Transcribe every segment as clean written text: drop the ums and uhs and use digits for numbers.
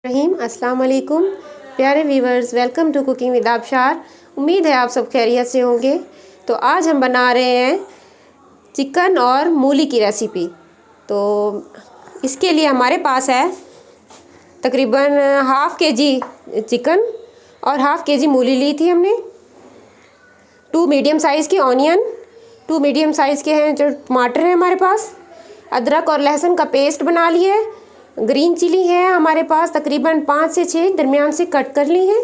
रहीम अस्सलाम वालेकुम प्यारे viewers, welcome to cooking with Abshar. उम्मीद है आप सब खैरियत से होंगे। तो आज हम बना रहे हैं चिकन और मूली की रेसिपी। तो इसके लिए हमारे पास है तकरीबन हाफ़ के-जी चिकन और हाफ़ के-जी मूली ली थी हमने। 2 मीडियम साइज़ के ऑनियन, 2 मीडियम साइज़ के हैं जो टमाटर है हमारे पास। अदरक और लहसुन का पेस्ट बना लिए। ग्रीन चिली है हमारे पास तकरीबन 5 से 6 दरमियान से कट कर ली है।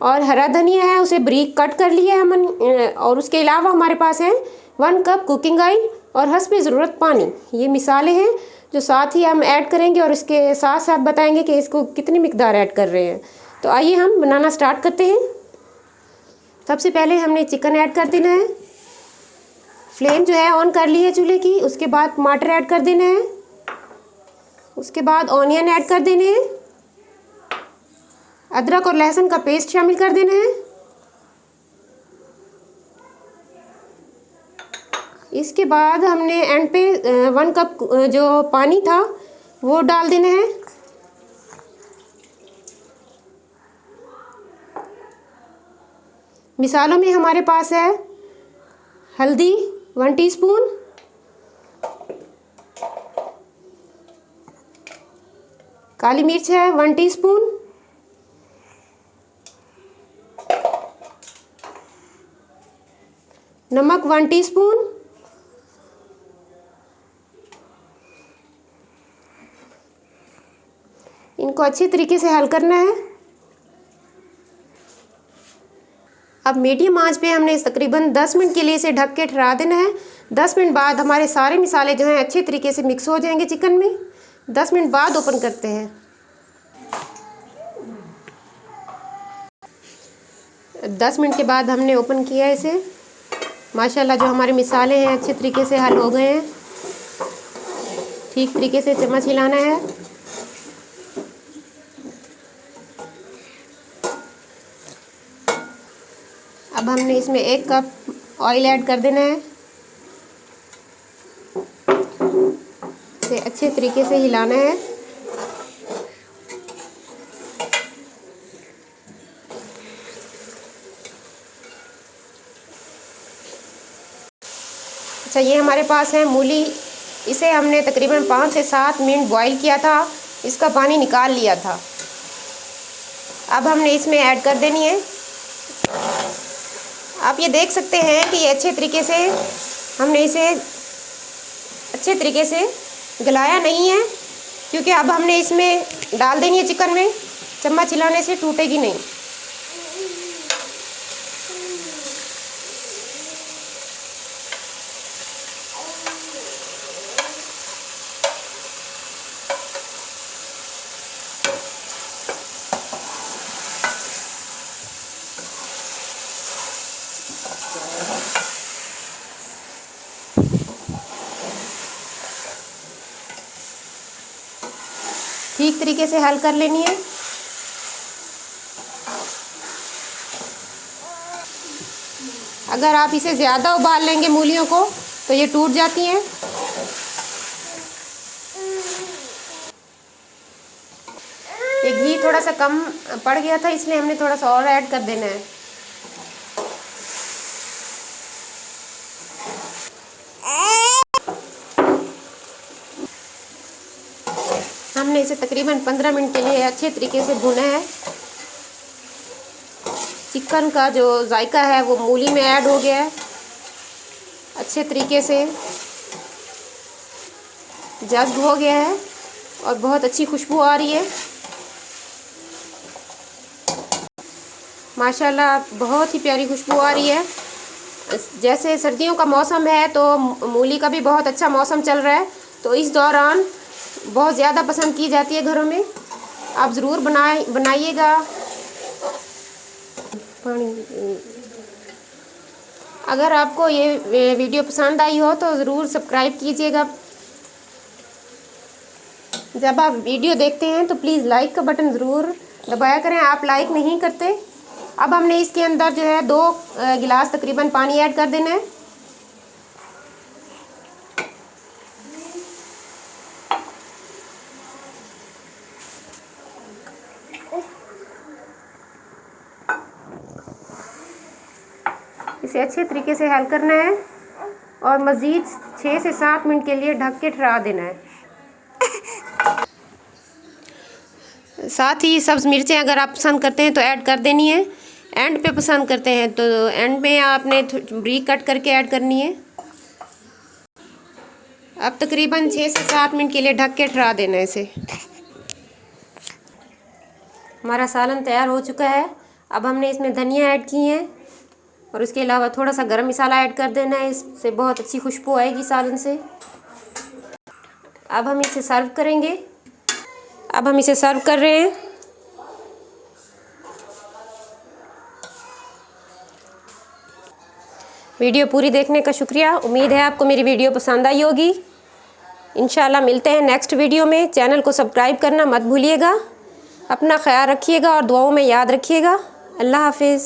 और हरा धनिया है, उसे ब्रीक कट कर लिया है हमने। और उसके अलावा हमारे पास है 1 कप कुकिंग ऑयल और हस्बे ज़रूरत पानी। ये मिसाले हैं जो साथ ही हम ऐड करेंगे और इसके साथ साथ बताएंगे कि इसको कितनी मिकदार ऐड कर रहे हैं। तो आइए हम बनाना स्टार्ट करते हैं। सबसे पहले हमने चिकन ऐड कर देना है। फ्लेम जो है ऑन कर ली है चूल्हे की। उसके बाद टमाटर ऐड कर देना है। उसके बाद ऑनियन ऐड कर देने हैं। अदरक और लहसुन का पेस्ट शामिल कर देना है। इसके बाद हमने एंड पे 1 कप जो पानी था वो डाल देना है। मिसालों में हमारे पास है हल्दी 1 टीस्पून, काली मिर्च है 1 टीस्पून, नमक 1 टीस्पून, इनको अच्छे तरीके से हल करना है। अब मीडियम आंच पे हमने तकरीबन 10 मिनट के लिए इसे ढक के ठहरा देना है। 10 मिनट बाद हमारे सारे मिसाले जो हैं अच्छे तरीके से मिक्स हो जाएंगे चिकन में। 10 मिनट बाद ओपन करते हैं। 10 मिनट के बाद हमने ओपन किया इसे। माशाल्लाह जो हमारे मिसाले हैं अच्छे तरीके से हल हो गए हैं। ठीक तरीके से चम्मच हिलाना है। अब हमने इसमें 1 कप ऑयल ऐड कर देना है। इसे अच्छे तरीके से हिलाना है। अच्छा, ये हमारे पास है मूली। इसे हमने तकरीबन 5 से 7 मिनट बॉईल किया था। इसका पानी निकाल लिया था। अब हमने इसमें ऐड कर देनी है। आप ये देख सकते हैं कि ये अच्छे तरीके से हमने इसे अच्छे तरीके से गलाया नहीं है, क्योंकि अब हमने इसमें डाल देनी है चिकन में। चम्मच हिलाने से टूटेगी नहीं। ठीक तरीके से हल कर लेनी है। अगर आप इसे ज़्यादा उबाल लेंगे मूलियों को तो ये टूट जाती हैं। ये घी थोड़ा सा कम पड़ गया था, इसलिए हमने थोड़ा सा और ऐड कर देना है। हमने इसे तकरीबन 15 मिनट के लिए अच्छे तरीके से भुना है। चिकन का जो जायका है वो मूली में ऐड हो गया है। अच्छे तरीके से जज्ब हो गया है और बहुत अच्छी खुशबू आ रही है। माशाल्लाह बहुत ही प्यारी खुशबू आ रही है। जैसे सर्दियों का मौसम है तो मूली का भी बहुत अच्छा मौसम चल रहा है, तो इस दौरान बहुत ज़्यादा पसंद की जाती है घरों में। आप ज़रूर बनाइएगा। अगर आपको ये वीडियो पसंद आई हो तो ज़रूर सब्सक्राइब कीजिएगा। जब आप वीडियो देखते हैं तो प्लीज़ लाइक का बटन ज़रूर दबाया करें। आप लाइक नहीं करते। अब हमने इसके अंदर जो है 2 गिलास तकरीबन पानी ऐड कर देना है। इसे अच्छे तरीके से हल करना है और मज़ीद 6 से 7 मिनट के लिए ढक के ठहरा देना है। साथ ही सब्ज़ मिर्चें अगर आप पसंद करते हैं तो ऐड कर देनी है। एंड पे पसंद करते हैं तो एंड में आपने बारीक कट करके ऐड करनी है। अब तकरीबन 6 से 7 मिनट के लिए ढक के ठहरा देना है इसे। हमारा सालन तैयार हो चुका है। अब हमने इसमें धनिया ऐड की है और उसके अलावा थोड़ा सा गरम मसाला ऐड कर देना है, इससे बहुत अच्छी खुशबू आएगी सालन से। अब हम इसे सर्व करेंगे। अब हम इसे सर्व कर रहे हैं। वीडियो पूरी देखने का शुक्रिया। उम्मीद है आपको मेरी वीडियो पसंद आई होगी। इंशाल्लाह मिलते हैं नेक्स्ट वीडियो में। चैनल को सब्सक्राइब करना मत भूलिएगा। अपना ख्याल रखिएगा और दुआओं में याद रखिएगा। अल्लाह हाफिज़।